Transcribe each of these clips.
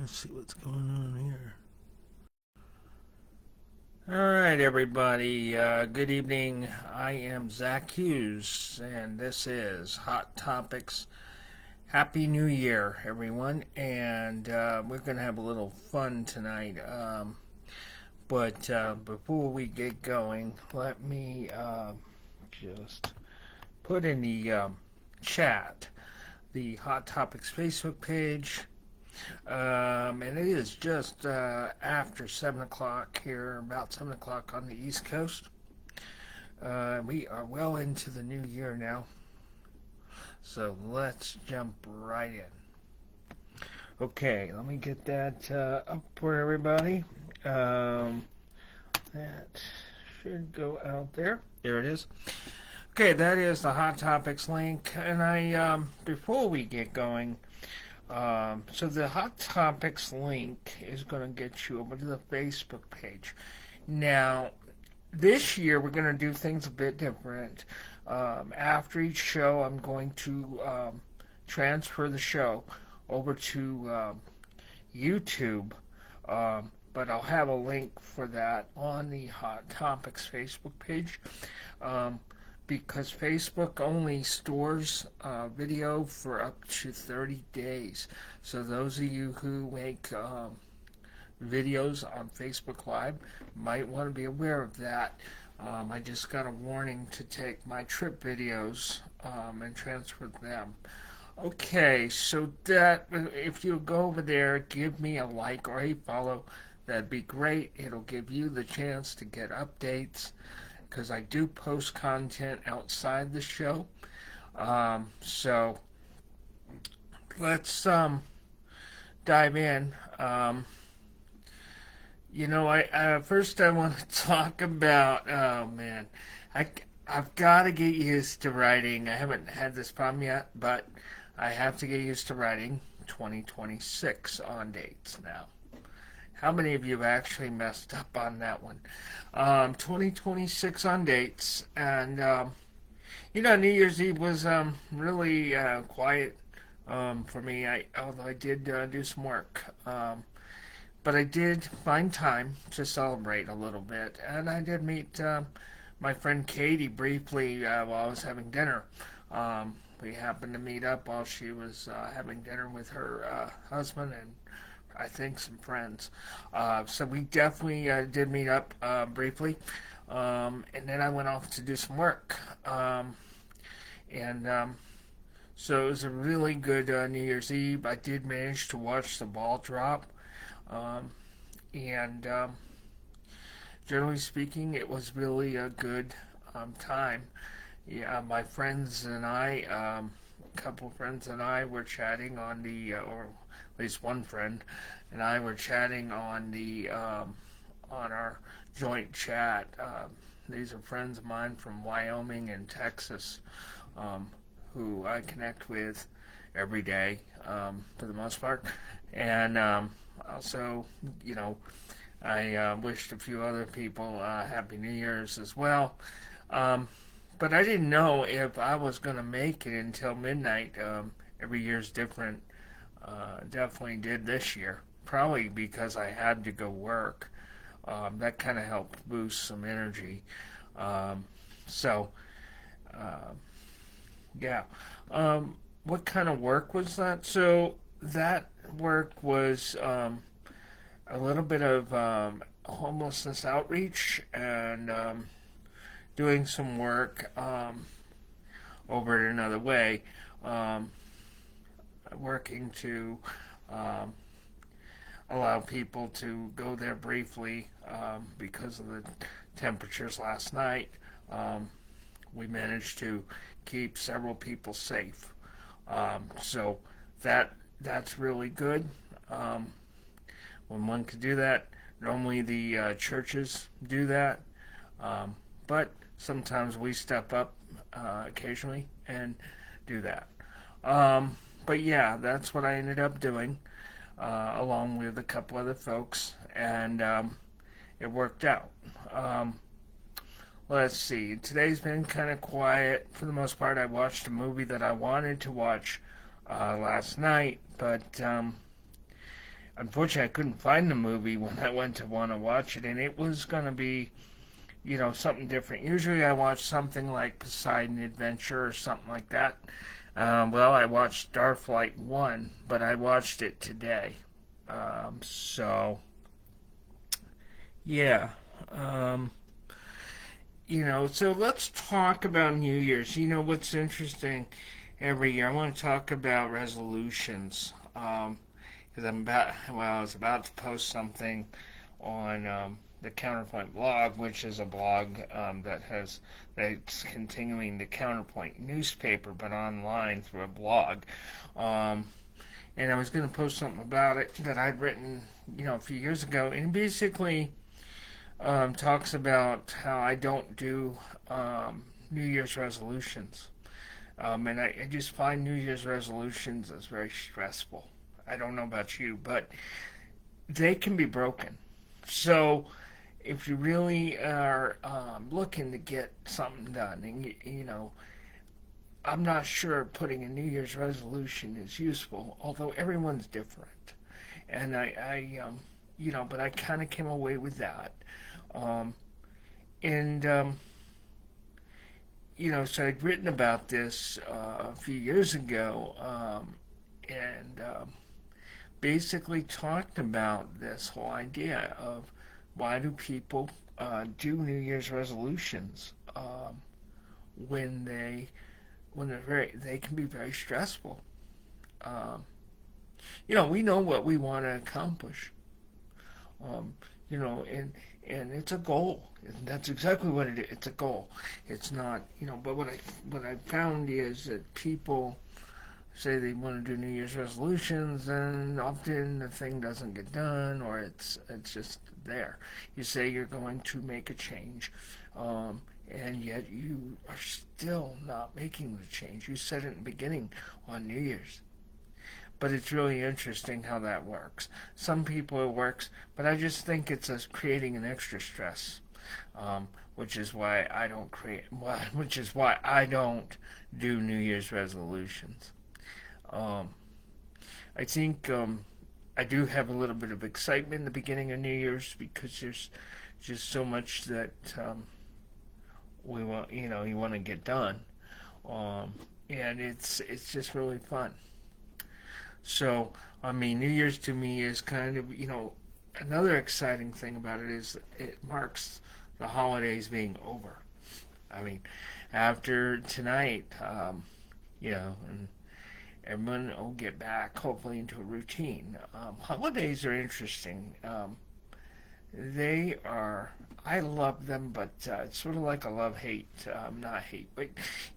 Let's see what's going on here. All right, everybody. Good evening. I am Zach Hughes, and this is Hot Topics. Happy New Year, everyone. And we're going to have a little fun tonight. But before we get going, let me just put in the chat the Hot Topics Facebook page. And it is just after 7 o'clock here, about 7 o'clock on the East Coast. We are well into the new year now. So let's jump right in. Okay, let me get that up for everybody. That should go out there. There it is. Okay, that is the Hot Topics link. And before we get going, so the Hot Topics link is going to get you over to the Facebook page. Now, this year we're going to do things a bit different. After each show, I'm going to transfer the show over to YouTube, but I'll have a link for that on the Hot Topics Facebook page. Because Facebook only stores video for up to 30 days. So those of you who make videos on Facebook Live might want to be aware of that. I just got a warning to take my trip videos and transfer them. Okay, so that if you go over there, give me a like or a follow. That'd be great. It'll give you the chance to get updates, because I do post content outside the show. So let's dive in. First I want to talk about, oh man, I've got to get used to writing. I haven't had this problem yet, but I have to get used to writing 2026 on dates now. How many of you have actually messed up on that one? 2026 on dates. And, New Year's Eve was really quiet for me, although I did do some work. But I did find time to celebrate a little bit. And I did meet my friend Katie briefly while I was having dinner. We happened to meet up while she was having dinner with her husband and I think some friends. So we definitely did meet up briefly. And then I went off to do some work. So it was a really good New Year's Eve. I did manage to watch the ball drop. Generally speaking, it was really a good time. Yeah, my friends and I, a couple of friends and I were chatting on or at least one friend and I were chatting on on our joint chat. These are friends of mine from Wyoming and Texas, who I connect with every day, for the most part. And also, I wished a few other people Happy New Year's as well. But I didn't know if I was going to make it until midnight. Every year's different. Definitely did this year. Probably because I had to go work. That kind of helped boost some energy. Yeah. What kind of work was that? So that work was a little bit of homelessness outreach and doing some work over in another way, working to allow people to go there briefly because of the temperatures last night. We managed to keep several people safe. So that's really good. When one could do that, normally the churches do that. But sometimes we step up occasionally and do that. But yeah, that's what I ended up doing, along with a couple other folks, and it worked out. Let's see. Today's been kind of quiet for the most part. I watched a movie that I wanted to watch last night, but unfortunately, I couldn't find the movie when I went to want to watch it, and it was going to be, something different. Usually I watch something like Poseidon Adventure or something like that. Well, I watched Starflight 1, but I watched it today. So, yeah. Um, so let's talk about New Year's. What's interesting every year? I want to talk about resolutions. Because I was about to post something on the Counterpoint blog, which is a blog that's continuing the Counterpoint newspaper, but online through a blog. And I was going to post something about it that I'd written, a few years ago, and basically talks about how I don't do New Year's resolutions. And I just find New Year's resolutions as very stressful. I don't know about you, but they can be broken. So if you really are looking to get something done, and I'm not sure putting a New Year's resolution is useful, although everyone's different. And but I kind of came away with that. Um, and so I'd written about this a few years ago, and basically talked about this whole idea of why do people do New Year's resolutions when they can be very stressful. Um, we know what we want to accomplish. Um, and it's a goal. And that's exactly what it is. It's a goal. It's not, but what I found is that people say they want to do New Year's resolutions, and often the thing doesn't get done, or it's just there. You say you're going to make a change, and yet you are still not making the change. You said it in the beginning on New Year's. But it's really interesting how that works. Some people it works, but I just think it's us creating an extra stress, which is why I don't which is why I don't do New Year's resolutions. Um, I think I do have a little bit of excitement in the beginning of New Year's because there's just so much that we want, you want to get done, and it's just really fun. So, I mean, New Year's to me is kind of, another exciting thing about it is it marks the holidays being over. I mean, after tonight, and everyone will get back hopefully into a routine. Holidays are interesting. They are, I love them, but it's sort of like a love-hate, not hate, but,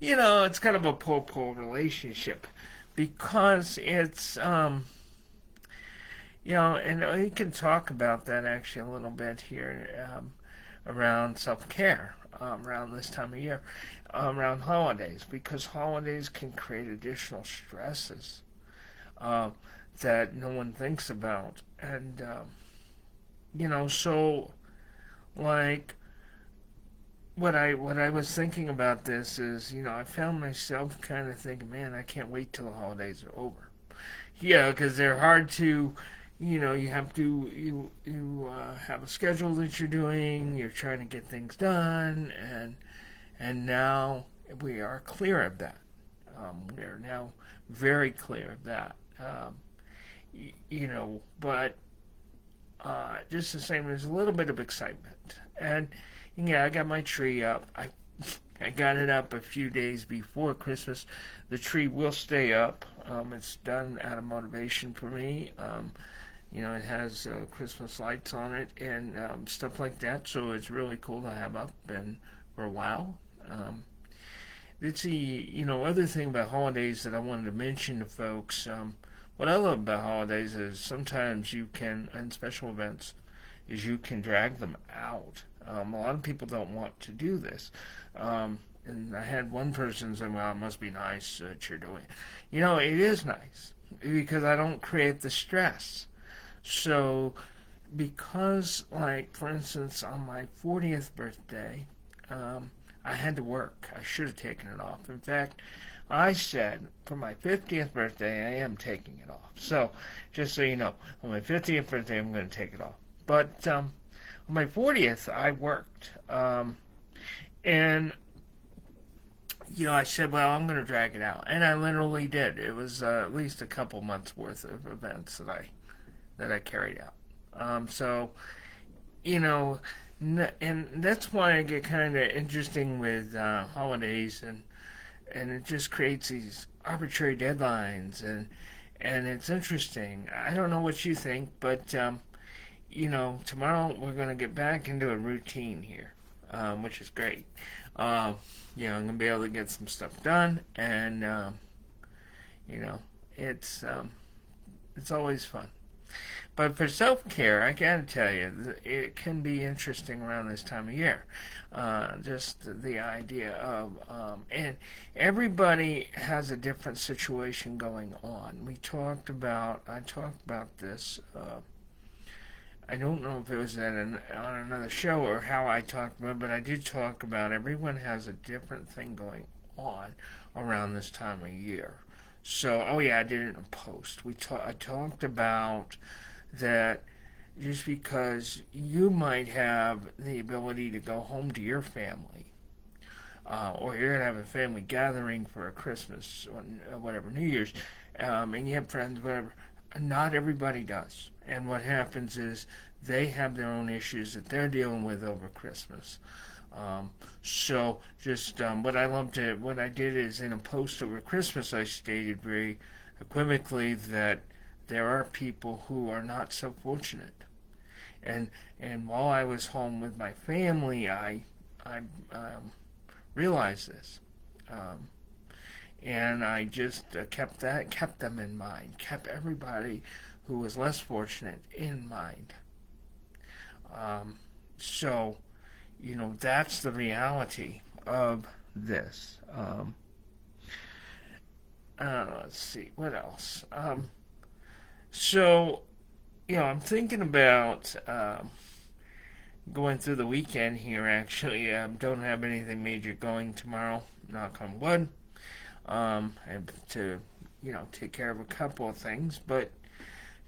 it's kind of a pull-pull relationship because it's, and we can talk about that actually a little bit here around self-care, around this time of year, around holidays, because holidays can create additional stresses that no one thinks about. And, so, like, what I was thinking about this is, I found myself kind of thinking, man, I can't wait till the holidays are over. Yeah, because they're hard to, you have to you have a schedule that you're doing. You're trying to get things done, and now we are clear of that. We are now very clear of that. But just the same, there's a little bit of excitement, and yeah, I got my tree up. I got it up a few days before Christmas. The tree will stay up. It's done out of motivation for me. It has Christmas lights on it and stuff like that, so it's really cool to have up and for a while. It's the other thing about holidays that I wanted to mention to folks. What I love about holidays is sometimes you can, and special events, is you can drag them out. A lot of people don't want to do this. And I had one person say, well, it must be nice that you're doing it. It is nice because I don't create the stress. So, because, like, for instance, on my 40th birthday, I had to work. I should have taken it off. In fact, I said for my 50th birthday, I am taking it off. So, just so you know, on my 50th birthday, I'm going to take it off. But on my 40th, I worked. And, I said, well, I'm going to drag it out. And I literally did. It was at least a couple months worth of events that I carried out. So, you know, and that's why I get kind of interesting with holidays, and it just creates these arbitrary deadlines, and it's interesting. I don't know what you think, but tomorrow we're going to get back into a routine here, which is great. Um, I'm going to be able to get some stuff done, and you know, it's um, it's always fun. But for self care, I gotta tell you, it can be interesting around this time of year. Just the idea of, and everybody has a different situation going on. I talked about this. I don't know if it was on another show or how I talked about it, but I did talk about everyone has a different thing going on around this time of year. So, oh yeah, I did it in a post. I talked about that just because you might have the ability to go home to your family, or you're gonna have a family gathering for a Christmas or whatever, New Year's, and you have friends, whatever. Not everybody does, and what happens is they have their own issues that they're dealing with over Christmas. So just what I did is in a post over Christmas, I stated very equivocally that there are people who are not so fortunate, and while I was home with my family, I realized this, um, and I just kept them in mind, kept everybody who was less fortunate in mind. Um, so that's the reality of this. Let's see what else. So I'm thinking about going through the weekend here. Actually, don't have anything major going tomorrow. Knock on wood. I have to take care of a couple of things, but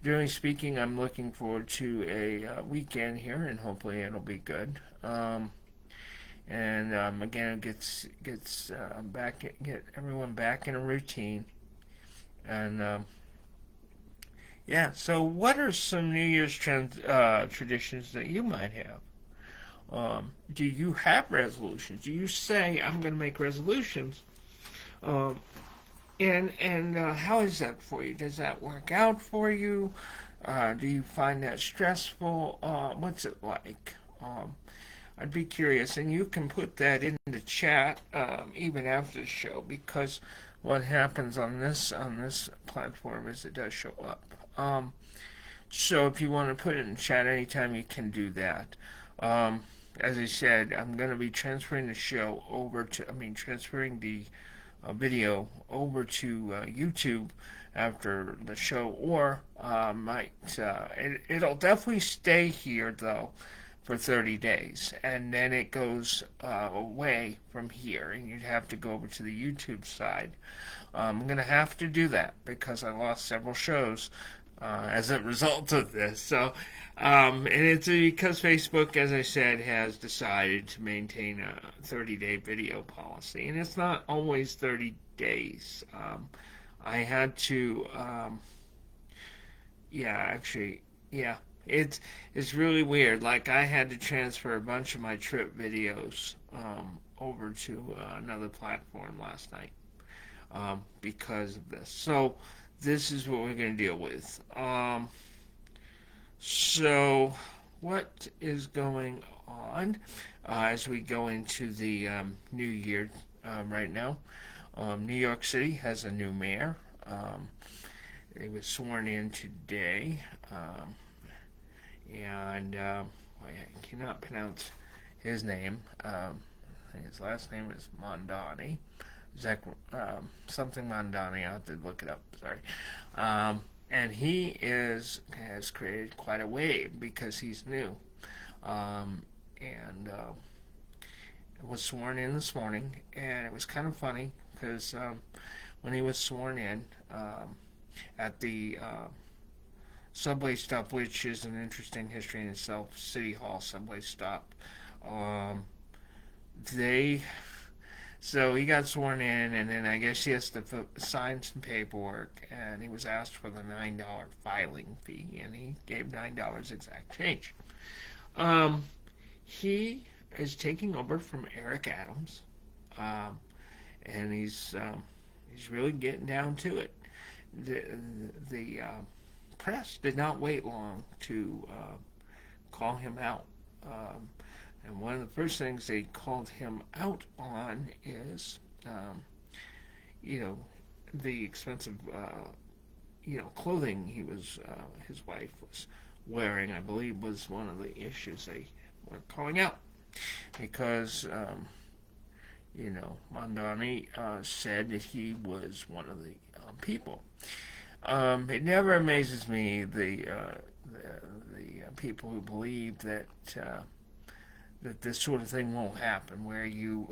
generally speaking, I'm looking forward to a weekend here, and hopefully it'll be good. And again, it gets get everyone back in a routine. And yeah, so what are some New Year's traditions that you might have? Do you have resolutions? Do you say I'm going to make resolutions? Um, and how is that for you? Does that work out for you? Do you find that stressful? What's it like? I'd be curious, and you can put that in the chat even after the show, because what happens on this platform is it does show up. So if you want to put it in the chat anytime, you can do that. As I said, I'm going to be transferring the show transferring the video over to YouTube after the show, or it'll definitely stay here though for 30 days, and then it goes away from here, and you'd have to go over to the YouTube side. I'm going to have to do that because I lost several shows as a result of this. So, and it's because Facebook, as I said, has decided to maintain a 30-day video policy, and it's not always 30 days. I had to, yeah, it's really weird. Like I had to transfer a bunch of my trip videos over to another platform last night because of this. So this is what we're going to deal with. So what is going on as we go into the new year right now? New York City has a new mayor. He was sworn in today. And I cannot pronounce his name. His last name is Mondani. Zach, something Mondani. I have to look it up. Sorry. And he has created quite a wave because he's new. And was sworn in this morning, and it was kind of funny because when he was sworn in at the subway stop, which is an interesting history in itself, City Hall subway stop, um, they so he got sworn in, and then I guess he has to sign some paperwork, and he was asked for the $9 filing fee, and he gave $9 exact change. Um, he is taking over from Eric Adams, um, and he's really getting down to it. The press did not wait long to call him out. Um, and one of the first things they called him out on is, you know, the expensive, clothing his wife was wearing, I believe, was one of the issues they were calling out. Because, Mondani said that he was one of the people. It never amazes me the people who believe that that this sort of thing won't happen, where you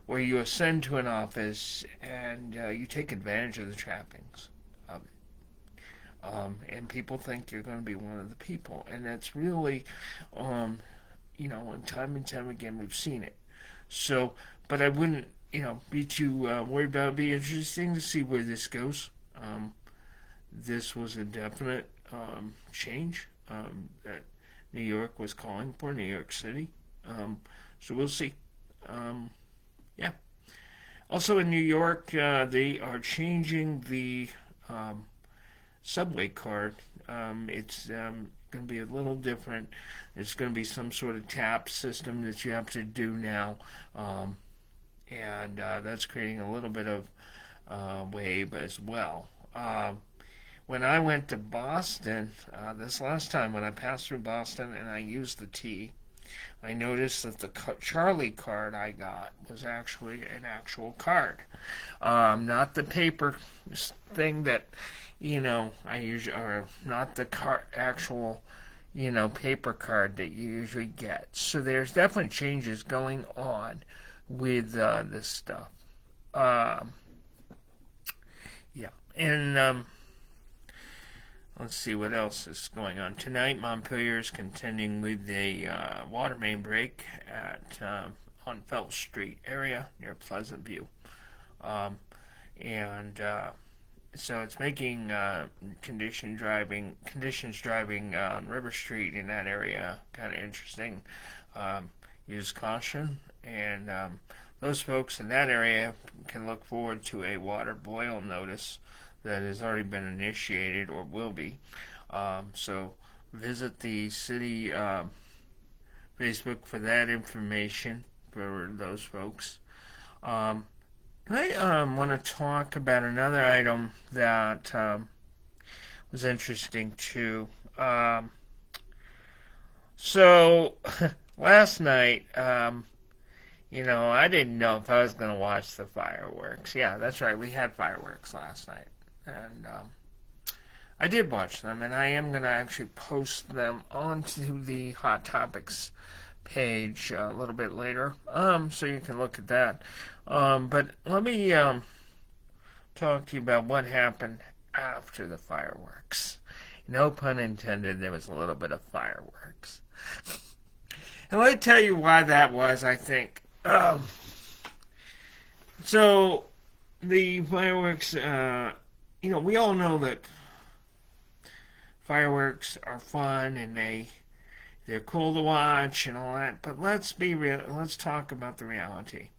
where you ascend to an office and you take advantage of the trappings of it, and people think you're going to be one of the people, and that's really, and time again we've seen it. So, but I wouldn't, be too worried about it. It'd be interesting to see where this goes. This was a definite change that New York was calling for, New York City. So we'll see. Yeah. Also in New York, they are changing the subway card. It's going to be a little different. It's going to be some sort of tap system that you have to do now. And that's creating a little bit of wave as well. When I went to Boston, this last time when I passed through Boston and I used the T, I noticed that the Charlie card I got was actually an actual card. Not the paper thing that, I usually, or not the actual, paper card that you usually get. So there's definitely changes going on with this stuff. Yeah. And, let's see what else is going on. Tonight, Montpelier is contending with a water main break at on Felt Street area near Pleasant View. So it's making conditions driving on River Street in that area kind of interesting. Use caution, and those folks in that area can look forward to a water boil notice that has already been initiated or will be. So visit the city Facebook for that information for those folks. I want to talk about another item that was interesting too. So last night, I didn't know if I was going to watch the fireworks. Yeah, that's right. We had fireworks last night. And I did watch them, and I am going to actually post them onto the Hot Topics page a little bit later, so you can look at that. But let me talk to you about what happened after the fireworks. No pun intended, there was a little bit of fireworks. And let me tell you why that was, I think. So, the fireworks... we all know that fireworks are fun and they're cool to watch and all that, but let's be real. Let's talk about the reality.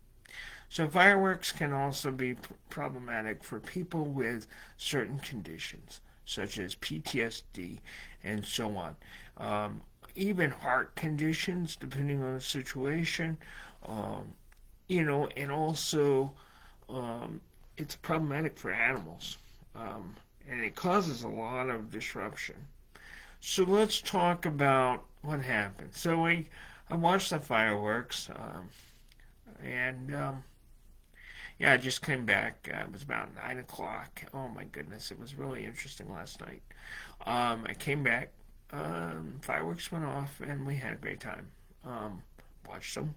So fireworks can also be problematic for people with certain conditions, such as PTSD and so on. Even heart conditions, depending on the situation. And also it's problematic for animals. And it causes a lot of disruption. So let's talk about what happened. So I watched the fireworks, I just came back. It was about 9 o'clock. Oh my goodness, it was really interesting last night. I came back, fireworks went off, and we had a great time. Watched them.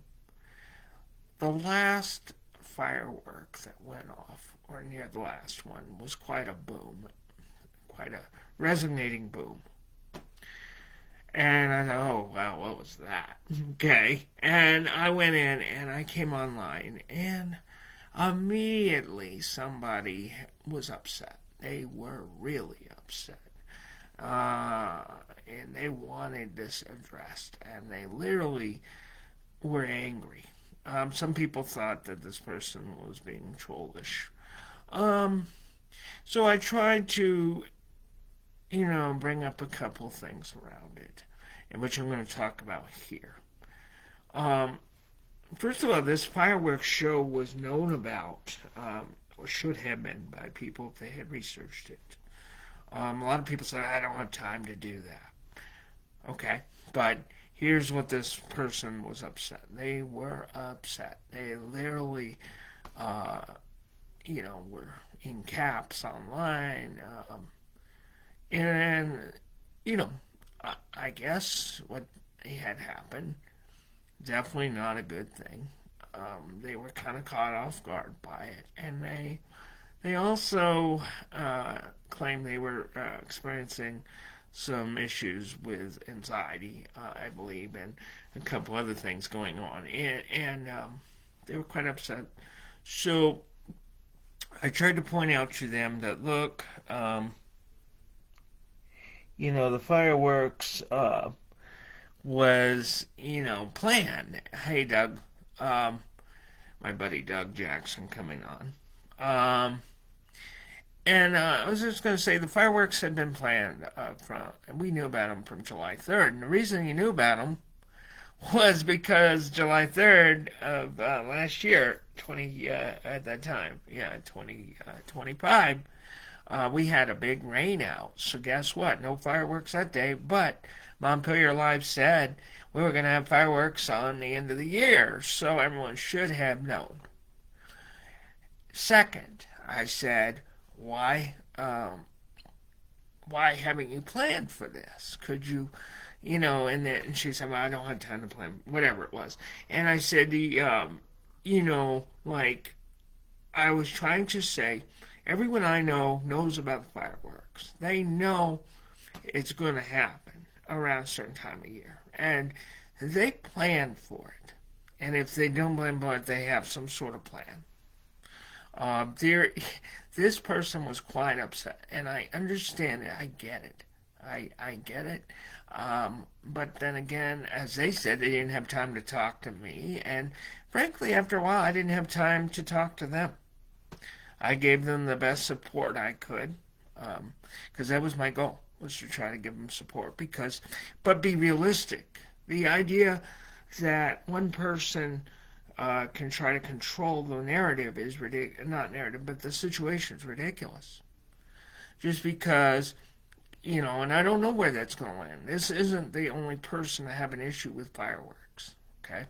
The last firework that went off, or near the last one, was quite a boom, quite a resonating boom. And I thought, oh, wow, what was that? Okay. And I went in and I came online, and immediately somebody was upset. They were really upset. And they wanted this addressed, and they literally were angry. Some people thought that this person was being trollish. Um, so I tried to, bring up a couple things around it, which I'm going to talk about here. Um, First of all, this fireworks show was known about, or should have been by people if they had researched it. A lot of people said, I don't have time to do that. Okay, but here's what this person was upset. They were upset. They literally, uh, were in caps online. And, you know, I guess what had happened, definitely not a good thing. They were kind of caught off guard by it. And they also claimed they were experiencing some issues with anxiety, I believe, and a couple other things going on. And they were quite upset. So I tried to point out to them that, look, the fireworks was, planned. Hey, Doug, my buddy Doug Jackson coming on. And I was just going to say the fireworks had been planned and we knew about them from July 3rd. And the reason you knew about them was because July 3rd of last year, at that time, 2025, we had a big rain out. So guess what? No fireworks that day, but Montpelier Live said we were going to have fireworks on the end of the year, so everyone should have known. Second, I said, why haven't you planned for this? Could you, and she said, well, I don't have time to plan, whatever it was. And I said, like, I was trying to say, everyone I know knows about the fireworks. They know it's going to happen around a certain time of year. And they plan for it. And if they don't plan for it, they have some sort of plan. This person was quite upset, and I understand it. I get it. I get it. But then again, as they said, they didn't have time to talk to me. And frankly, after a while, I didn't have time to talk to them. I gave them the best support I could, because that was my goal, was to try to give them support. But be realistic. The idea that one person can try to control the narrative is ridiculous. Not narrative, but the situation is ridiculous. Just because, and I don't know where that's going to land. This isn't the only person to have an issue with fireworks. Okay,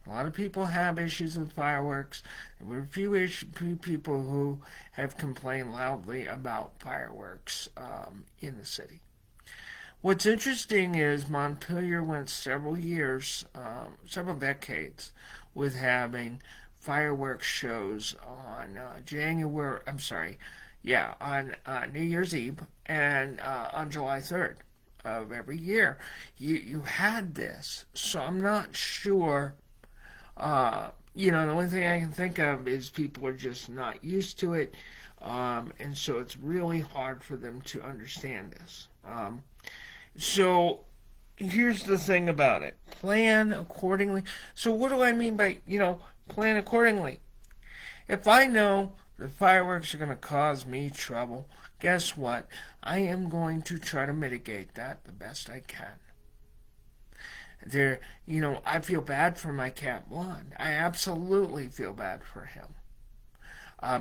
a lot of people have issues with fireworks. There were a few people who have complained loudly about fireworks in the city. What's interesting is Montpelier went several decades, with having fireworks shows on on New Year's Eve and on July 3rd of every year. You had this, so I'm not sure. The only thing I can think of is people are just not used to it, and so it's really hard for them to understand this. So here's the thing about it. Plan accordingly. So what do I mean by, plan accordingly? If I know the fireworks are going to cause me trouble, guess what? I am going to try to mitigate that the best I can. I feel bad for my cat Blonde. I absolutely feel bad for him.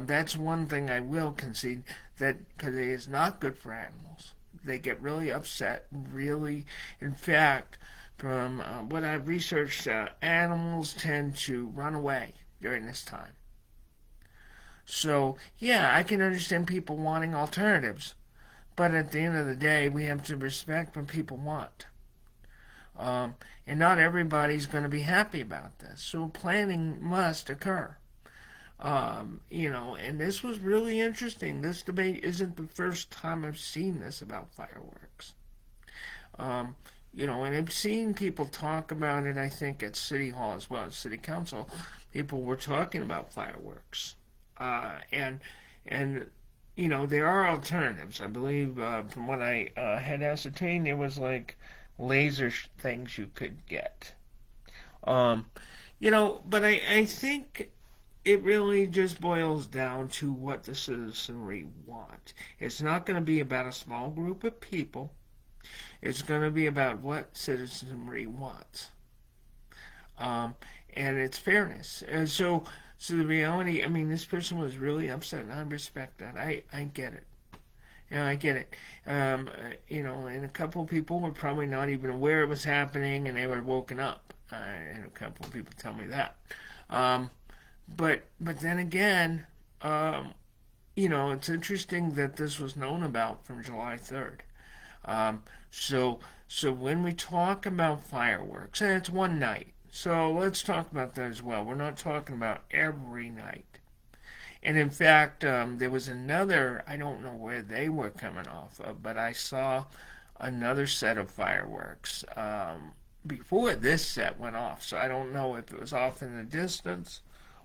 That's one thing I will concede, that because it is not good for animals. They get really upset, really. In fact, from what I've researched, animals tend to run away during this time. So, yeah, I can understand people wanting alternatives, but at the end of the day, we have to respect what people want. And not everybody's going to be happy about this, so planning must occur. And this was really interesting. This debate isn't the first time I've seen this about fireworks. Um, and I've seen people talk about it, I think, at City Hall as well as City Council. People were talking about fireworks. And there are alternatives. I believe, from what I had ascertained, there was like laser things you could get. Um, but I think it really just boils down to what the citizenry want. It's not going to be about a small group of people. It's going to be about what citizenry wants. Um, and it's fairness. And so the reality, I mean, this person was really upset, and I respect that. I get it. Yeah, I get it. And a couple of people were probably not even aware it was happening, and they were woken up. And a couple of people tell me that. Um, but then again, it's interesting that this was known about from July 3rd. Um, so so when we talk about fireworks, and it's one night, so let's talk about that as well. We're not talking about every night. And in fact, there was another, I don't know where they were coming off of, but I saw another set of fireworks before this set went off. So I don't know if it was off in the distance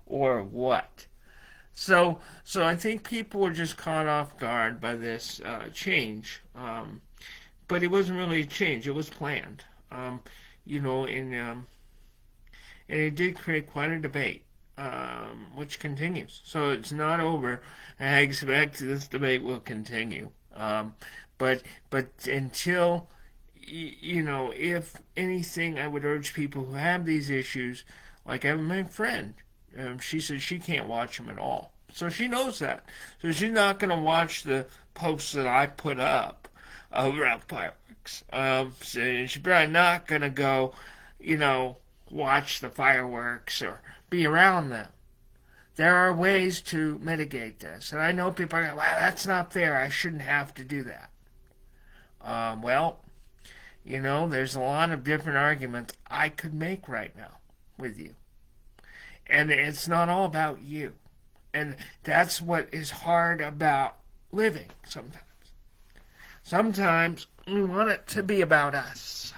or what. So I think people were just caught off guard by this change. But it wasn't really a change, it was planned. Um, you know, and, um, and it did create quite a debate, which continues. So it's not over. I expect this debate will continue. But but until if anything, I would urge people who have these issues, like I have my friend, she says she can't watch them at all. So she knows that. So she's not going to watch the posts that I put up around fireworks. So she's probably not going to go, watch the fireworks or be around them. There are ways to mitigate this. And I know people are going, wow, that's not fair. I shouldn't have to do that. Well, there's a lot of different arguments I could make right now with you. And it's not all about you. And that's what is hard about living sometimes. Sometimes we want it to be about us.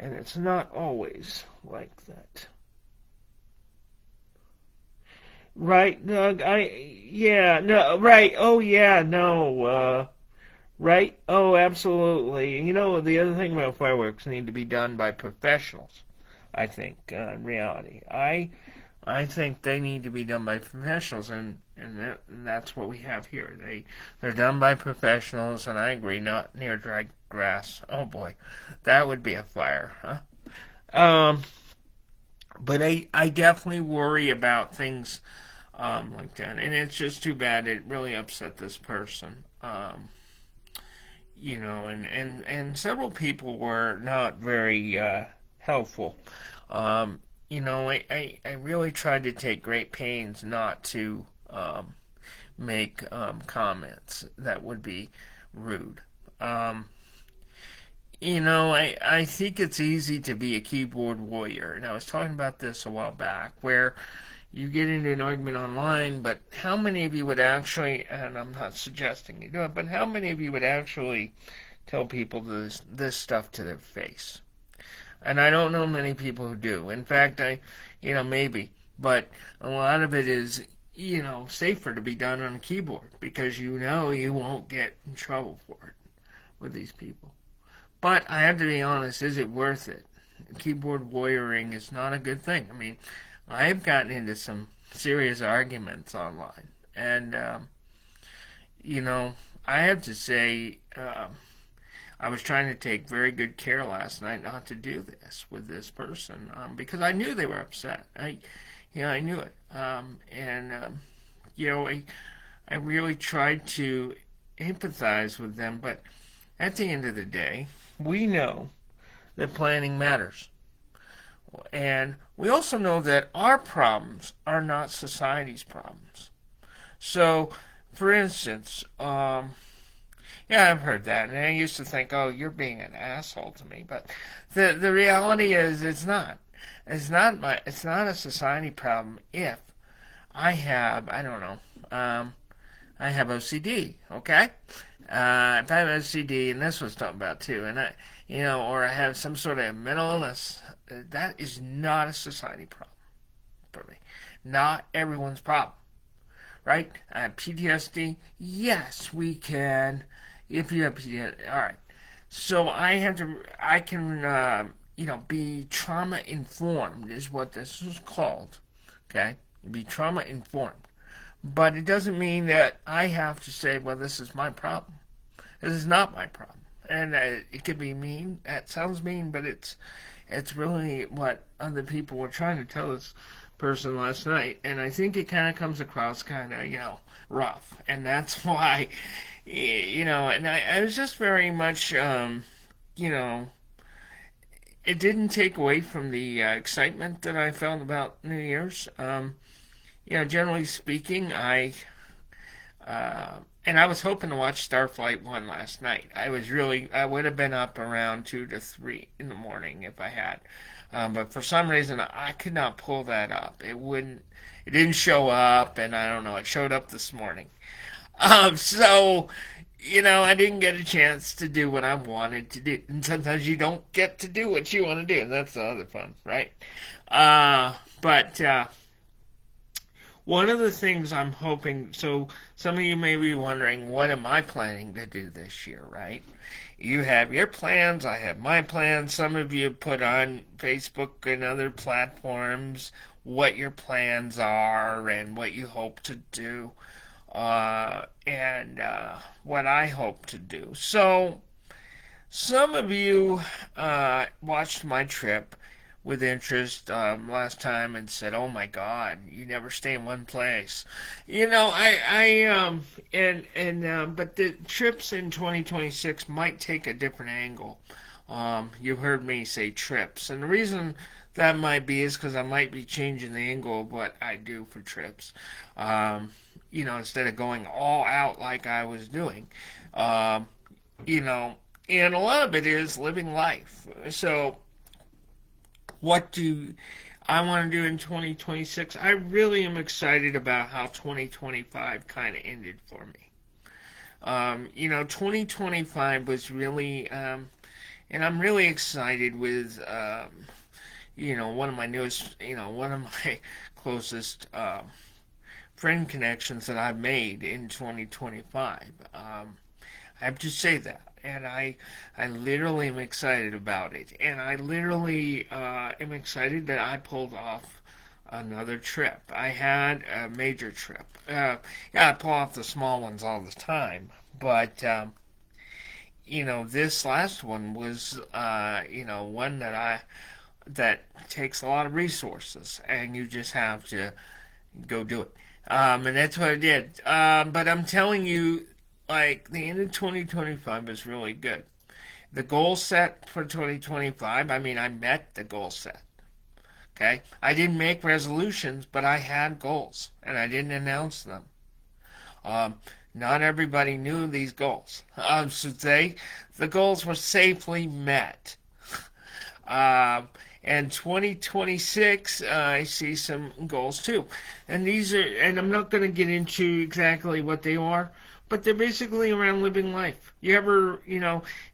And it's not always like that. Right, Doug? Yeah, no, right. Oh, yeah, no. Right? Oh, absolutely. The other thing about fireworks need to be done by professionals, I think, in reality. I think they need to be done by professionals, and that's what we have here. They're done by professionals, and I agree, not near dry grass. Oh boy, that would be a fire, huh? But I definitely worry about things like that, and it's just too bad. It really upset this person. And several people were not very helpful. I really tried to take great pains not to make comments that would be rude. I think it's easy to be a keyboard warrior. And I was talking about this a while back, where you get into an argument online, but how many of you would actually, and I'm not suggesting you do it, but how many of you would actually tell people this stuff to their face? And I don't know many people who do. In fact, maybe. But a lot of it is, safer to be done on a keyboard because you won't get in trouble for it with these people. But I have to be honest, is it worth it? Keyboard warrioring is not a good thing. I mean, I've gotten into some serious arguments online. And, I have to say, I was trying to take very good care last night not to do this with this person because I knew they were upset. I knew it. I really tried to empathize with them, but at the end of the day, we know that planning matters. And we also know that our problems are not society's problems. So, for instance, yeah, I've heard that, and I used to think, oh, you're being an asshole to me. But the reality is, it's not. It's not a society problem if I don't know, I have OCD, okay? If I have OCD, and this was talked about too, and or I have some sort of mental illness, that is not a society problem for me. Not everyone's problem, right? PTSD, yes, we can. If you have PTSD, all right. So I can, be trauma informed is what this is called, okay? Be trauma informed. But it doesn't mean that I have to say, well, this is my problem. This is not my problem. And it could be mean. That sounds mean, but it's really what other people were trying to tell this person last night. And I think it kind of comes across kind of, rough. And that's why, and I was just very much, it didn't take away from the excitement that I felt about New Year's. Generally speaking, and I was hoping to watch Starflight 1 last night. I would have been up around 2 to 3 in the morning if I had. But for some reason, I could not pull that up. It didn't show up, and I don't know, it showed up this morning. So, I didn't get a chance to do what I wanted to do. And sometimes you don't get to do what you want to do, and that's the other fun, right? But one of the things I'm hoping, so some of you may be wondering, what am I planning to do this year, right? You have your plans, I have my plans. Some of you put on Facebook and other platforms what your plans are and what you hope to do, and what I hope to do. So, some of you watched my trip with interest last time and said, "Oh my God, you never stay in one place." But the trips in 2026 might take a different angle. You heard me say trips, and the reason that might be is because I might be changing the angle of what I do for trips. Instead of going all out like I was doing, and a lot of it is living life. So, what do I want to do in 2026? I really am excited about how 2025 kind of ended for me. 2025 was really, and I'm really excited with, one of my newest, one of my closest friend connections that I've made in 2025. I have to say that. And I literally am excited about it. And I literally am excited that I pulled off another trip. I had a major trip. I pull off the small ones all the time. But, this last one was, one that takes a lot of resources. And you just have to go do it. And that's what I did. But I'm telling you, the end of 2025 was really good. The goal set for 2025, I met the goal set. Okay? I didn't make resolutions, but I had goals, and I didn't announce them. Not everybody knew these goals. So the goals were safely met. And 2026, I see some goals too. And and I'm not going to get into exactly what they are, but they're basically around living life. You ever,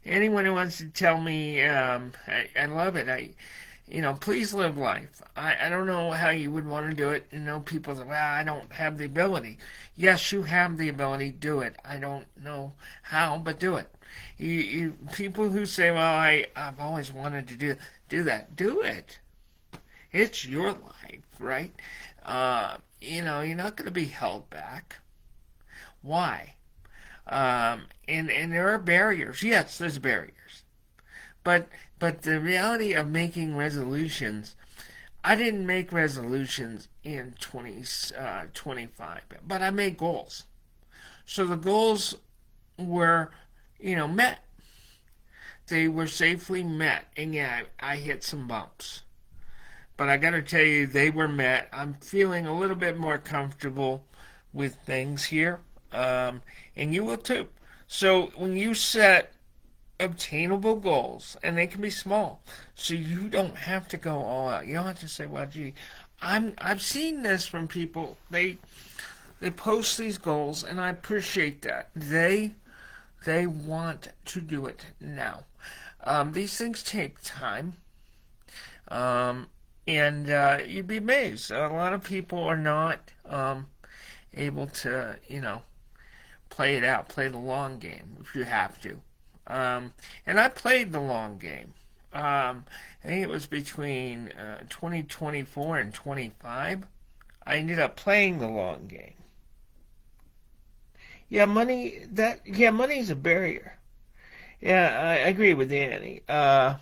anyone who wants to tell me, I love it. Please live life. I don't know how you would want to do it. People say, well, I don't have the ability. Yes, you have the ability. Do it. I don't know how, but do it. People who say, well, I've always wanted to do that. Do it. It's your life, right? You're not going to be held back. Why? And there are barriers. Yes, there's barriers. But the reality of making resolutions, I didn't make resolutions in 2025, but I made goals. So the goals were, met. They were safely met. And yeah, I hit some bumps. But I got to tell you, they were met. I'm feeling a little bit more comfortable with things here. And you will too. So when you set obtainable goals, and they can be small, so you don't have to go all out. You don't have to say, well, gee, I've seen this from people. They post these goals, and I appreciate that. They want to do it now. These things take time, um, and you'd be amazed. A lot of people are not able to, play it out, play the long game if you have to. And I played the long game. I think it was between 2024 and 25. I ended up playing the long game. Money's a barrier. Yeah, I agree with Annie. Yeah,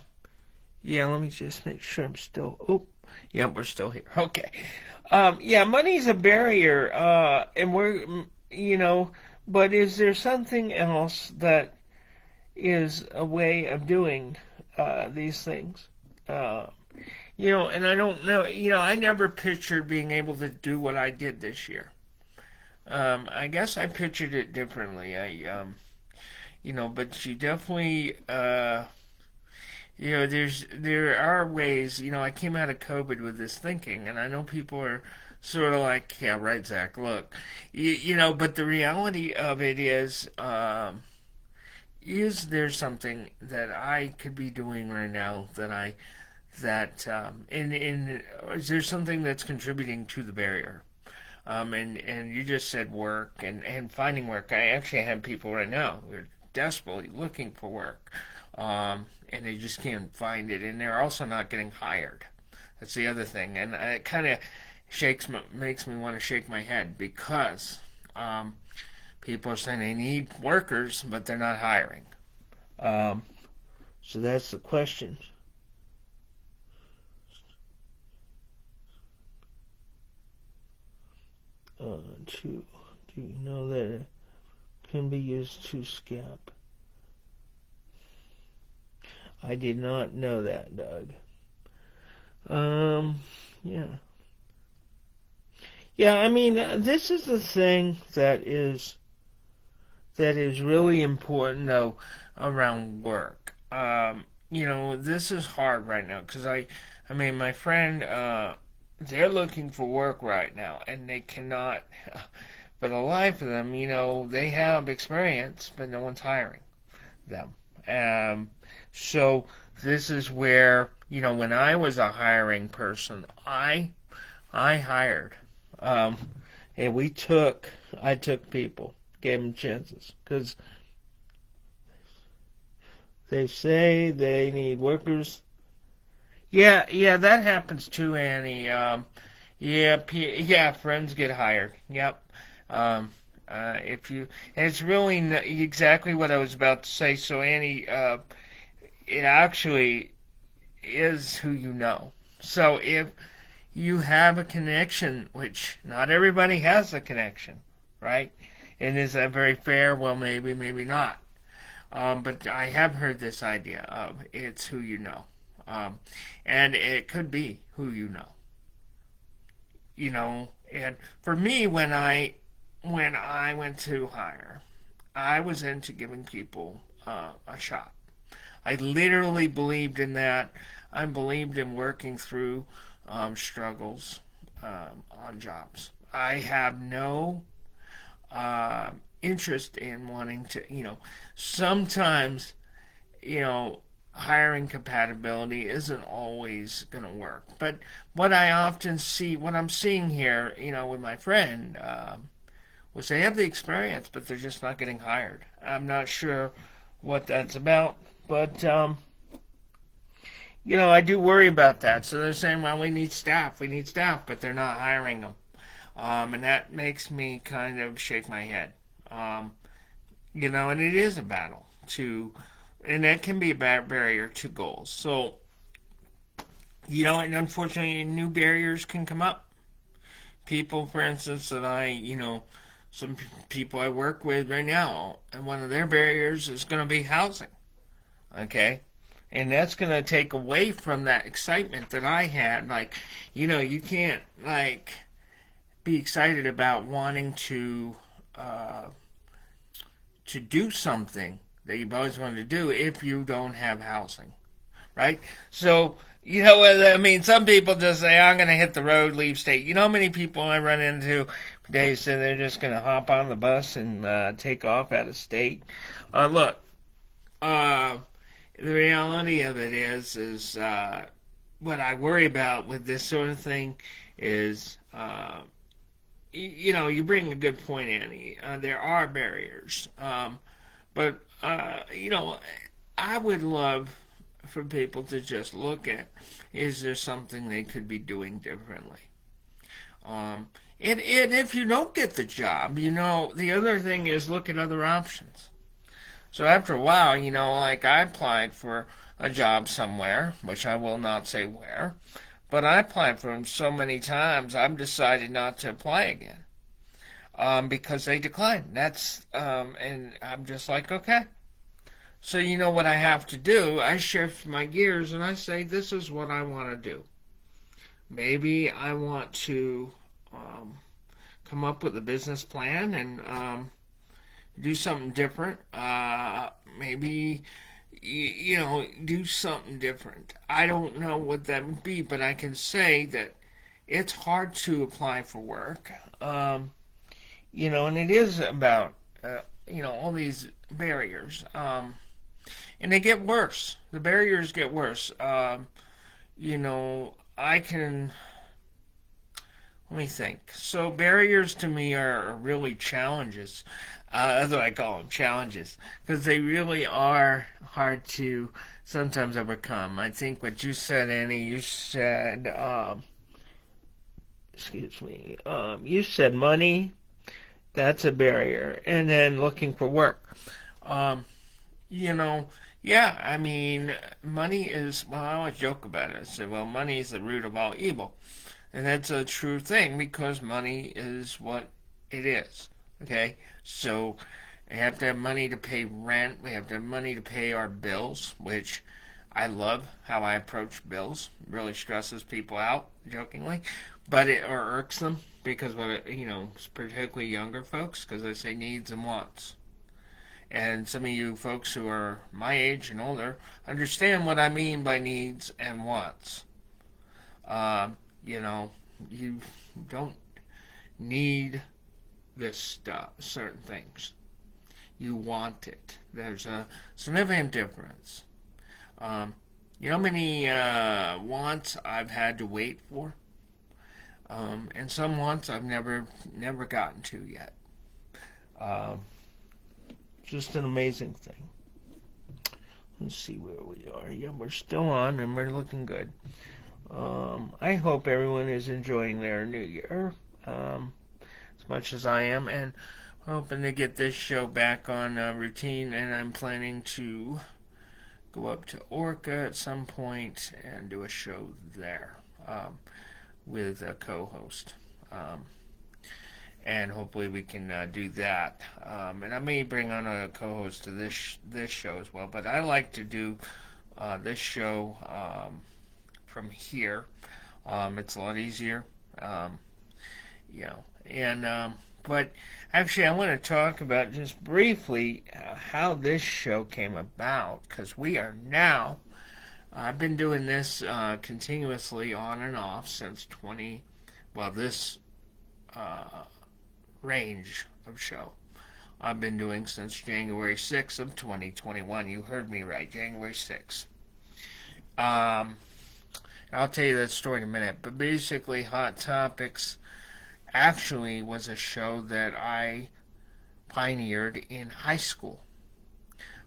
let me just make sure I'm still. Oh, yeah, we're still here. Okay. Yeah, money's a barrier, and but is there something else that is a way of doing these things? Uh, and I don't know. I never pictured being able to do what I did this year. I guess I pictured it differently. But you definitely, there are ways. I came out of COVID with this thinking, and I know people are sort of like, yeah, right, Zach. Look, but the reality of it is there something that I could be doing right now and is there something that's contributing to the barrier? And you just said work and finding work. I actually have people right now who are desperately looking for work, and they just can't find it, and they're also not getting hired. That's the other thing, and it kind of makes me want to shake my head because people are saying they need workers, but they're not hiring. Um, so that's the question. Two, do you know that it can be used to scalp? I did not know that, Doug. Yeah. Yeah, I mean, this is the thing that is really important though around work. This is hard right now because I mean, my friend, they're looking for work right now, and they cannot, for the life of them, they have experience, but no one's hiring them. So this is where, when I was a hiring person, I hired, um, and I took people, gave them chances, because they say they need workers. Yeah, yeah, that happens too, Annie. Yeah, friends get hired. Yep. Um, if you, and it's really exactly what I was about to say. So, Annie, it actually is who you know. So, if you have a connection, which not everybody has a connection, right? And is that very fair? Well, maybe, maybe not. But I have heard this idea of it's who you know. Um, and it could be who you know. And for me, when I went to hire, I was into giving people a shot. I literally believed in that. I believed in working through struggles on jobs. I have no interest in wanting to, sometimes, you know, hiring compatibility isn't always going to work. But what I'm seeing here, with my friend, was they have the experience, but they're just not getting hired. I'm not sure what that's about, but I do worry about that. So they're saying, well, we need staff, but they're not hiring them. And that makes me kind of shake my head. Um, and it is a battle and that can be a bad barrier to goals. So, and unfortunately, new barriers can come up. People, for instance, some people I work with right now, and one of their barriers is going to be housing. Okay? And that's going to take away from that excitement that I had. Like, you can't, be excited about wanting to do something that you've always wanted to do if you don't have housing, right? So, you know what I mean? Some people just say, I'm going to hit the road, leave state. You know how many people I run into today say they're just going to hop on the bus and take off out of state? Look, uh, the reality of it is what I worry about with this sort of thing is, you know, you bring a good point, Annie. There are barriers. But, you know, I would love for people to just look at, is there something they could be doing differently? And if you don't get the job, you know, the other thing is look at other options. So after a while, you know, like I applied for a job somewhere, which I will not say where, but I applied for them so many times, I've decided not to apply again because they declined. And I'm just like, okay. So you know what I have to do? I shift my gears and I say, this is what I want to do. Maybe I want to come up with a business plan and do something different. Maybe, you know, do something different. I don't know what that would be, but I can say that it's hard to apply for work. You know, and it is about, you know, all these barriers. And they get worse. The barriers get worse. You know, let me think. So barriers to me are really challenges. That's what I call them, challenges, because they really are hard to sometimes overcome. I think what you said, Annie, you said, excuse me, you said money. That's a barrier, and then looking for work. Um, you know, yeah, I mean, money is, well, I always joke about it. I say, well, money is the root of all evil. And that's a true thing because money is what it is. Okay? So we have to have money to pay rent. We have to have money to pay our bills, which I love how I approach bills. It really stresses people out, jokingly, but it or irks them because, you know, particularly younger folks, because I say needs and wants. And some of you folks who are my age and older understand what I mean by needs and wants. You know, you don't need this stuff, certain things. You want it. There's a significant difference. You know how many wants I've had to wait for? And some wants I've never gotten to yet. Um, just an amazing thing. Let's see where we are. Yeah, we're still on and we're looking good. I hope everyone is enjoying their new year as much as I am, and hoping to get this show back on routine. And I'm planning to go up to Orca at some point and do a show there with a co-host. And hopefully we can do that. And I may bring on a co-host to this show as well. But I like to do this show from here. It's a lot easier, you know. And but actually, I want to talk about just briefly how this show came about, because we are now. I've been doing this continuously on and off since this range of show I've been doing since January 6th of 2021. You heard me right, January 6th. I'll tell you that story in a minute, but basically Hot Topics actually was a show that I pioneered in high school.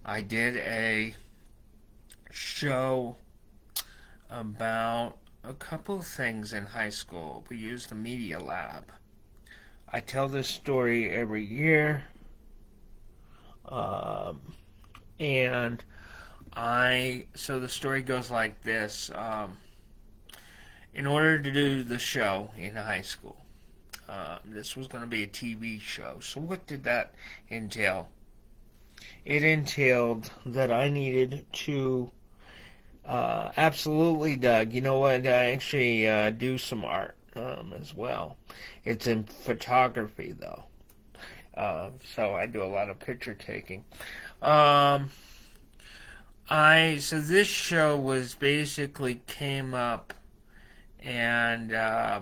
I did a show about a couple of things in high school. We used the Media Lab. I tell this story every year, and so the story goes like this. In order to do the show in high school, this was going to be a TV show. So what did that entail? It entailed that I needed to absolutely, Doug, you know what, I actually do some art as well. It's in photography, though. So I do a lot of picture taking. So this show was basically came up, and I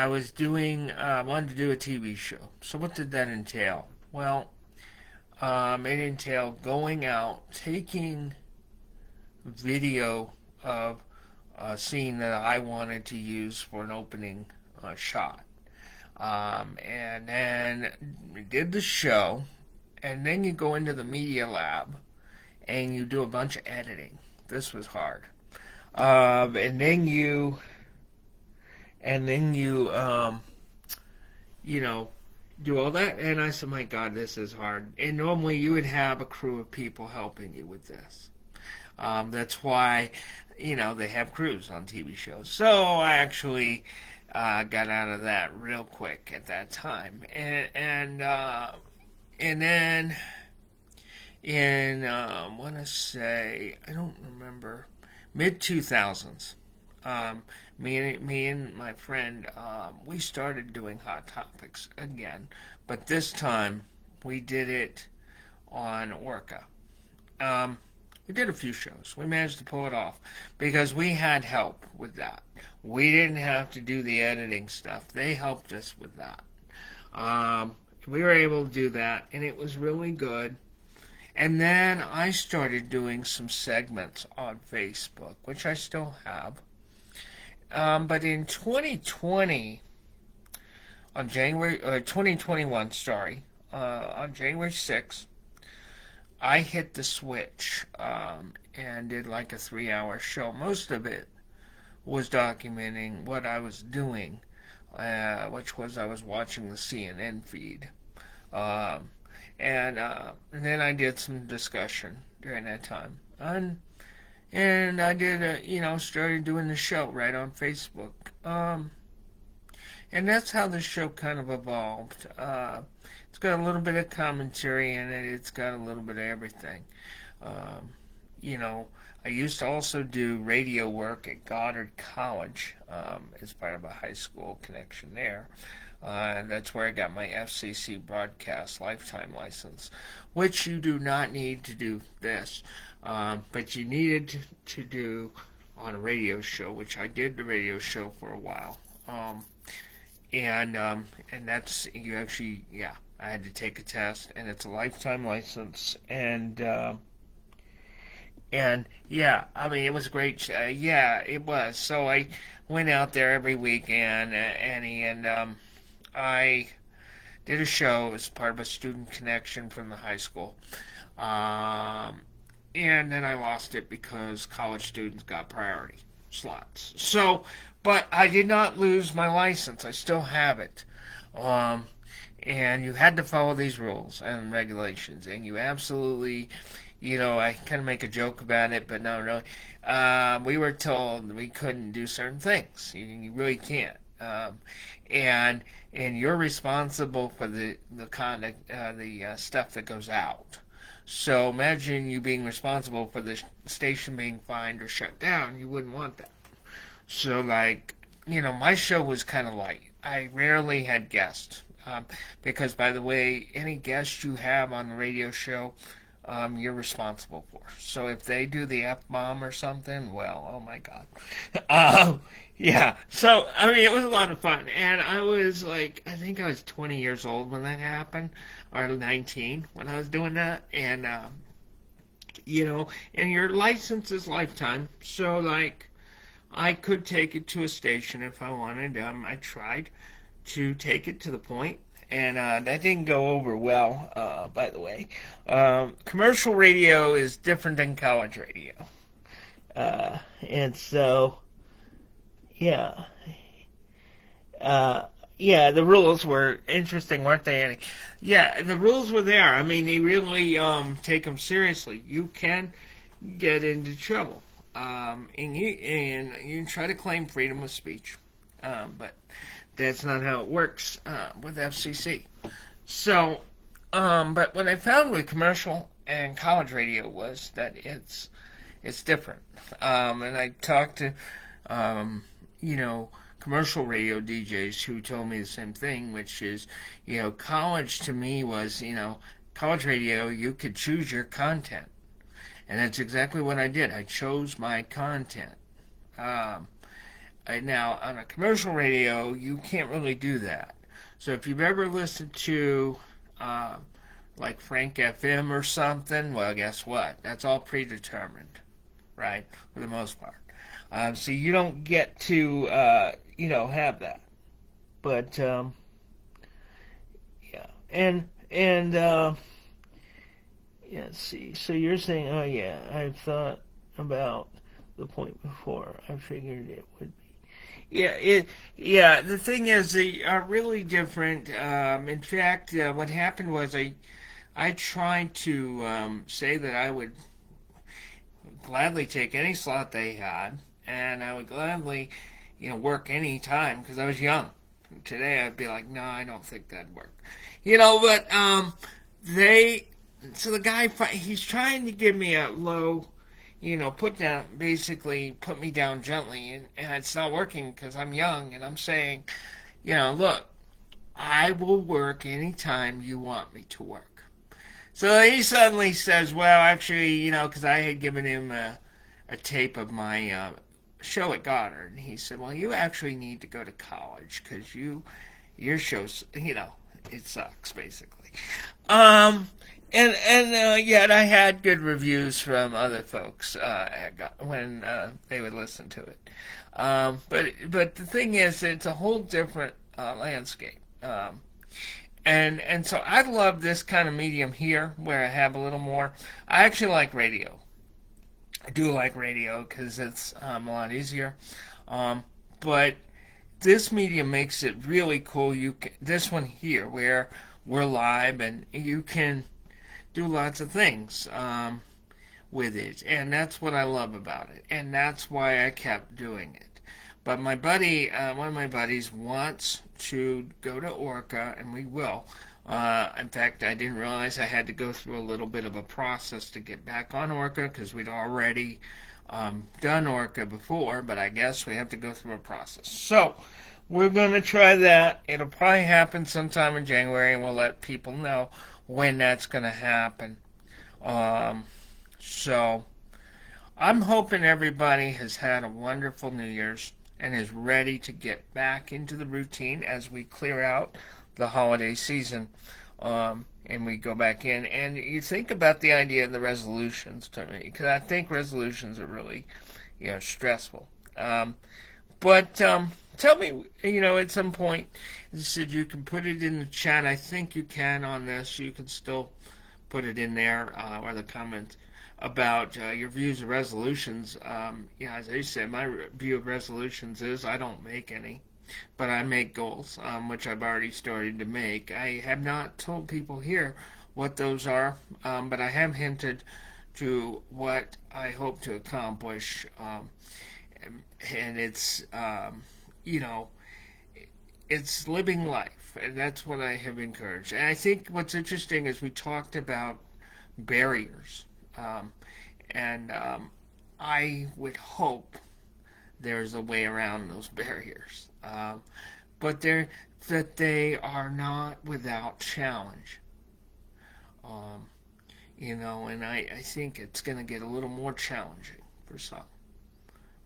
was doing wanted to do a TV show. So what did that entail? Well, it entailed going out, taking video of a scene that I wanted to use for an opening shot. And then we did the show, and then you go into the media lab and you do a bunch of editing. This was hard. And then you know, do all that. And I said, my God, this is hard. And normally you would have a crew of people helping you with this. That's why, they have crews on TV shows. So I actually got out of that real quick at that time. And then in, I want to say, I don't remember, mid 2000s, me and my friend, we started doing Hot Topics again, but this time we did it on Orca. We did a few shows. We managed to pull it off because we had help with that. We didn't have to do the editing stuff. They helped us with that. We were able to do that, and it was really good. And then I started doing some segments on Facebook, which I still have. But in 2020, on January, 2021, sorry, on January 6th, I hit the switch and did like a 3-hour show. Most of it was documenting what I was doing, which was I was watching the CNN feed. And then I did some discussion during that time. And I did, started doing the show right on Facebook. And that's how the show kind of evolved. It's got a little bit of commentary in it. It's got a little bit of everything. I used to also do radio work at Goddard College as part of a high school connection there. And that's where I got my FCC broadcast lifetime license, which you do not need to do this, but you needed to do on a radio show, which I did the radio show for a while. And that's, you actually, I had to take a test, and it's a lifetime license, and I mean, it was great. It was. So I went out there every weekend, Annie, and I did a show as part of a student connection from the high school. And then I lost it because college students got priority slots. So, but I did not lose my license. I still have it. And you had to follow these rules and regulations. And you absolutely, I kind of make a joke about it, but no, really. We were told we couldn't do certain things. You really can't. And you're responsible for the conduct, the stuff that goes out. So imagine you being responsible for the station being fined or shut down. You wouldn't want that. So, my show was kind of light. I rarely had guests. Because, by the way, any guest you have on the radio show, you're responsible for. So if they do the F-bomb or something, well, oh my God. Yeah. So, I mean, it was a lot of fun. And I was I think I was 20 years old when that happened, or 19 when I was doing that. And, and your license is lifetime. So, I could take it to a station if I wanted. I tried to take it to the point, and that didn't go over well, by the way. Commercial radio is different than college radio. And so, yeah. The rules were interesting, weren't they, Annie? Yeah, the rules were there. I mean, they really take them seriously. You can get into trouble. And you try to claim freedom of speech. But that's not how it works with FCC. So, but what I found with commercial and college radio was that it's different. And I talked to, commercial radio DJs who told me the same thing, which is, college to me was, college radio, you could choose your content. And that's exactly what I did. I chose my content. Um, Now, on a commercial radio, you can't really do that. So if you've ever listened to uh, like Frank FM or something, well, guess what? That's all predetermined, right? For the most part. So you don't get to, have that. But yeah, and yeah. Let's see. So you're saying, oh yeah, I've thought about the point before. I figured it would be. Yeah. The thing is, they are really different. In fact, what happened was I tried to say that I would gladly take any slot they had, and I would gladly, work any time because I was young. Today I'd be like, no, I don't think that'd work. But they, so the guy, he's trying to give me a low, basically put me down gently, and it's not working because I'm young, and I'm saying, look, I will work anytime you want me to work. So he suddenly says, well, actually, because I had given him a tape of my show at Goddard, and he said, well, you actually need to go to college because your show's, it sucks, basically. And yet I had good reviews from other folks when they would listen to it. But the thing is, it's a whole different landscape. And so I love this kind of medium here where I have a little more. I actually like radio. I do like radio because it's a lot easier. But this medium makes it really cool. This one here where we're live and you can do lots of things with it. And that's what I love about it. And that's why I kept doing it. But my buddy, one of my buddies, wants to go to Orca, and we will. In fact, I didn't realize I had to go through a little bit of a process to get back on Orca because we'd already done Orca before, but I guess we have to go through a process. So we're going to try that. It'll probably happen sometime in January, and we'll let people know when that's going to happen. So I'm hoping everybody has had a wonderful New Year's and is ready to get back into the routine as we clear out the holiday season and we go back in. And you think about the idea of the resolutions to me, because I think resolutions are really, stressful. But tell me, at some point, you said you can put it in the chat. I think you can on this. You can still put it in there or the comments about your views of resolutions. As I said, my view of resolutions is I don't make any, but I make goals, which I've already started to make. I have not told people here what those are, but I have hinted to what I hope to accomplish, and it's, it's living life, and that's what I have encouraged. And I think what's interesting is we talked about barriers. I would hope there's a way around those barriers, but that they are not without challenge. And I think it's going to get a little more challenging for some,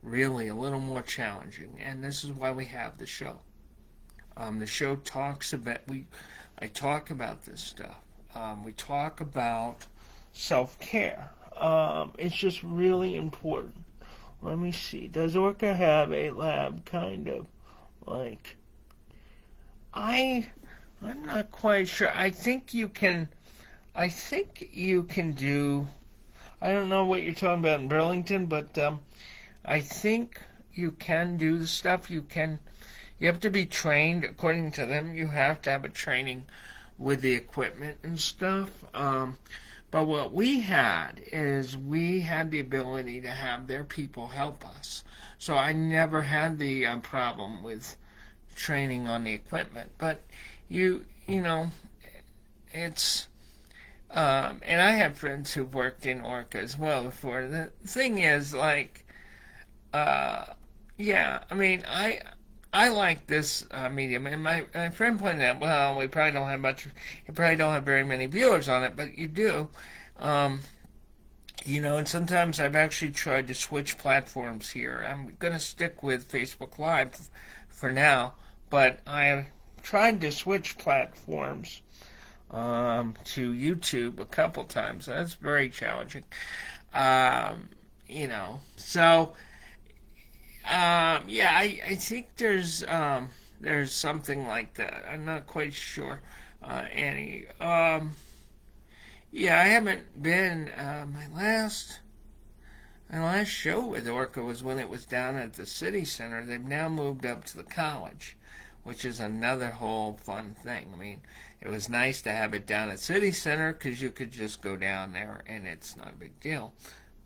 really a little more challenging, and this is why we have the show. The show talks about I talk about this stuff. We talk about self-care. It's just really important. Let me see. Does Orca have a lab kind of like I'm not quite sure. I think you can do, I don't know what you're talking about in Burlington, but I think you can do the stuff. You have to be trained according to them. You have to have a training with the equipment and stuff. But what we had is we had the ability to have their people help us. So I never had the problem with training on the equipment. But it's and I have friends who've worked in Orca as well before. The thing is, I like this medium, and my friend pointed out, well, we probably don't have very many viewers on it, but you do. And sometimes I've actually tried to switch platforms here. I'm going to stick with Facebook Live for now, but I tried to switch platforms to YouTube a couple times. That's very challenging. Um, so yeah, I think there's something like that. I'm not quite sure, Annie. Yeah, I haven't been. My last show with Orca was when it was down at the city center. They've now moved up to the college, which is another whole fun thing. I mean, it was nice to have it down at city center because you could just go down there and it's not a big deal.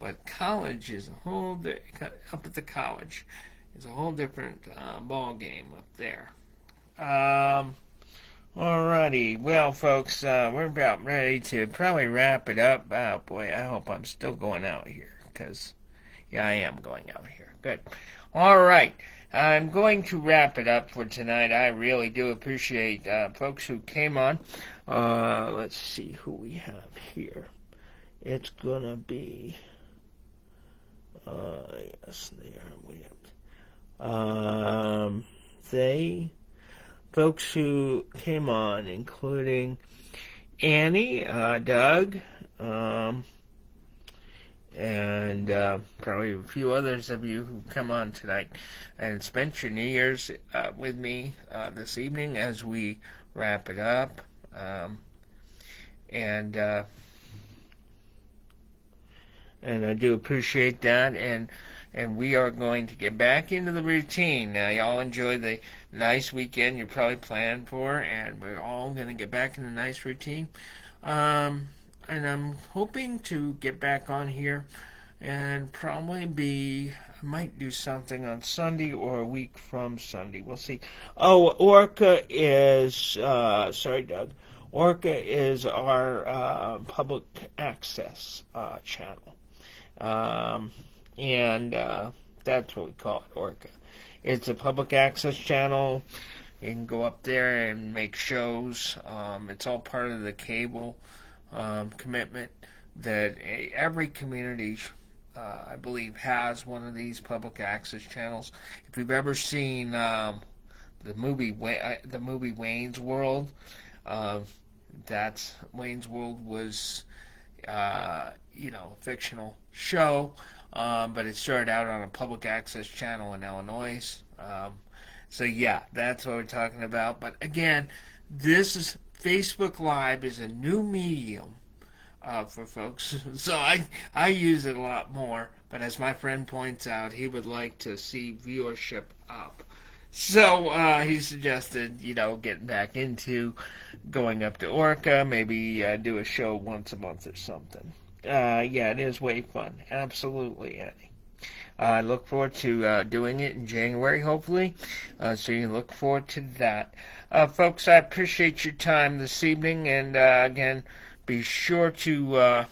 But college is up at the college is a whole different ball game up there. Um, Alrighty, well, folks, we're about ready to probably wrap it up. Oh boy, I hope I'm still going out here, because, yeah, I am going out here. Good. Alright, I'm going to wrap it up for tonight. I really do appreciate folks who came on. Let's see who we have here. It's gonna be, yes, folks who came on, including Annie, Doug, and probably a few others of you who come on tonight and spent your New Year's with me this evening as we wrap it up. And I do appreciate that, and we are going to get back into the routine. Y'all enjoy the nice weekend you're probably planning for, and we're all going to get back in the nice routine. And I'm hoping to get back on here and I might do something on Sunday or a week from Sunday. We'll see. Oh, Orca is, sorry, Doug. Orca is our public access channel. And that's what we call it, Orca. It's a public access channel. You can go up there and make shows. It's all part of the cable commitment that every community, I believe, has one of these public access channels. If you've ever seen the movie Wayne's World, that's Wayne's World was a fictional show. But it started out on a public access channel in Illinois. So yeah, that's what we're talking about. But again, Facebook Live is a new medium for folks. So I use it a lot more. But as my friend points out, he would like to see viewership up. So he suggested, getting back into going up to Orca, maybe do a show once a month or something. Yeah, it is way fun. Absolutely, Annie. I look forward to doing it in January, hopefully. So you can look forward to that. Folks, I appreciate your time this evening. And again, be sure to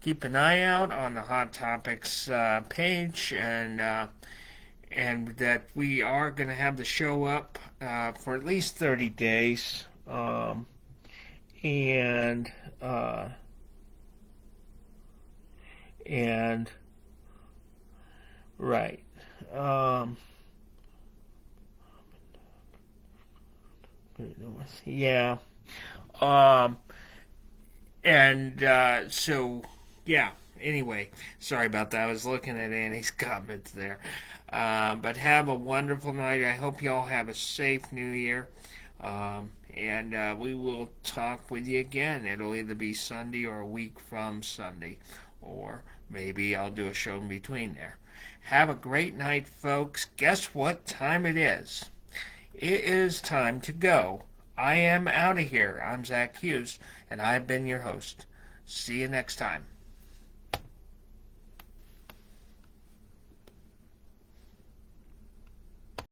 keep an eye out on the Hot Topics page. And that we are going to have the show up for at least 30 days. Right. Yeah. So, yeah. Anyway, sorry about that. I was looking at Annie's comments there. But have a wonderful night. I hope you all have a safe New Year. And we will talk with you again. It'll either be Sunday or a week from Sunday. Or maybe I'll do a show in between there. Have a great night, folks. Guess what time it is? It is time to go. I am out of here. I'm Zach Hughes, and I've been your host. See you next time.